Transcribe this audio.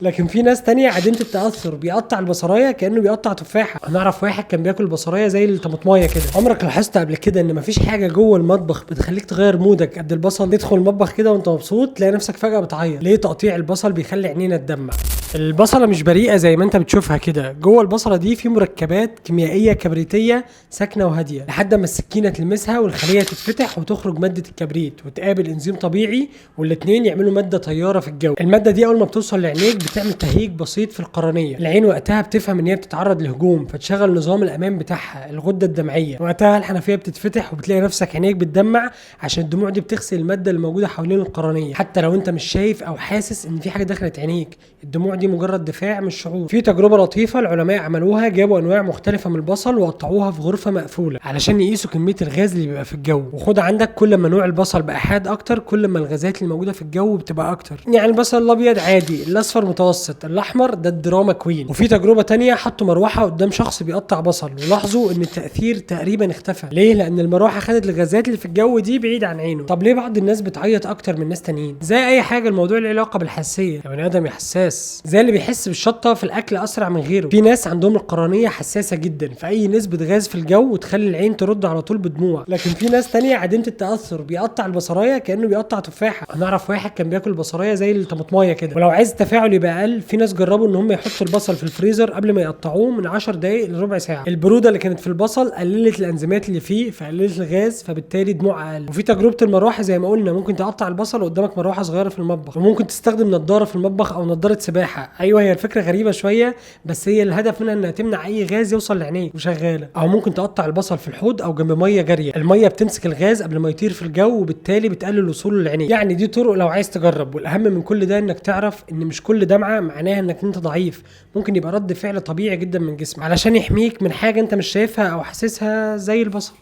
لكن في ناس تانية عديمة التأثر بيقطع البصراية كأنه بيقطع تفاحة. انا اعرف واحد كان بياكل البصراية زي الطماطمايه كده. عمرك لاحظت قبل كده ان مفيش حاجة جوه المطبخ بتخليك تغير مودك قد البصل؟ تدخل المطبخ كده وانت مبسوط تلاقي نفسك فجأة بتعيط. ليه؟ تقطيع البصل بيخلي عينينا تدمع. البصلة مش بريئة زي ما انت بتشوفها كده، جوه البصلة دي في مركبات كيميائية كبريتية ساكنة وهادية لحد ما السكينة تلمسها والخلية تتفتح وتخرج مادة الكبريت وتقابل انزيم طبيعي، والاتنين يعملوا مادة طيارة في الجو. المادة دي اول ما بتوصل لعينيك بتعمل تهيج بسيط في القرنية. العين وقتها بتفهم ان هي بتتعرض لهجوم فتشغل نظام الامان بتاعها الغدة الدمعية. وقتها الحنفية بتتفتح وبتلاقي نفسك عينيك بتدمع عشان الدموع دي بتغسل المادة اللي موجودة حوالين القرنية، حتى لو انت مش شايف او حاسس ان في حاجة دخلت عينيك. الدموع دي مجرد دفاع مش شعور. في تجربة لطيفة العلماء عملوها، جابوا انواع مختلفة من البصل وقطعوها في غرفة مقفولة علشان يقيسوا كمية الغاز اللي بيبقى في الجو. وخد عندك كل ما نوع البصل بقى حاد اكتر كل ما الغازات اللي موجودة في الجو بتبقى اكتر. يعني البصل الابيض عادي، الاصفر متوسط، الاحمر ده الدراما كوين. وفي تجربة تانية حطوا مروحة قدام شخص بيقطع بصل ولاحظوا ان التأثير تقريبا اختفى. ليه؟ لان المروحة خدت الغازات اللي في الجو دي بعيد عن عينه. طب ليه بعض الناس بتعيط اكتر من ناس تانيين؟ زي اي حاجة الموضوع له علاقة بالحساسية. يا بني ادم يا حساس، زي اللي بيحس بالشطة في الاكل اسرع من غيره. في ناس عندهم القرنية حساسة جدا فاي نسبة غاز في الجو وتخلي العين ترد على طول بدموع. لكن في ناس تانية عديمة التأثر بيقطع البصراية كأنه بيقطع تفاحة. انا اعرف واحد كان بياكل البصراية زي الطماطمايه كده. ولو عايز التفاعل يبقى اقل، في ناس جربوا ان هم يحطوا البصل في الفريزر قبل ما يقطعوه من 10 دقايق لربع ساعة. البرودة اللي كانت في البصل قللت الانزيمات اللي فيه فقللت الغاز فبالتالي دموع اقل. وفي تجربة المروحة زي ما قلنا، ممكن تقطع البصل قدامك مروحة صغيرة في المطبخ، وممكن تستخدم نظارة في المطبخ او نظارة سباحة. ايوه هي الفكرة غريبة شوية بس هي الهدف منها انها تمنع اي غاز يوصل لعينيك وشغالة. او ممكن تقطع البصل في الحوض او جنب مية جارية، المية بتمسك الغاز قبل ما يطير في الجو وبالتالي بتقلل وصوله لعينيك. يعني دي طرق لو عايز تجرب. والاهم من كل ده انك تعرف ان مش كل دمعة معناها انك انت ضعيف، ممكن يبقى رد فعل طبيعي جدا من جسمك علشان يحميك من حاجة انت مش شايفها او حاسسها زي البصل.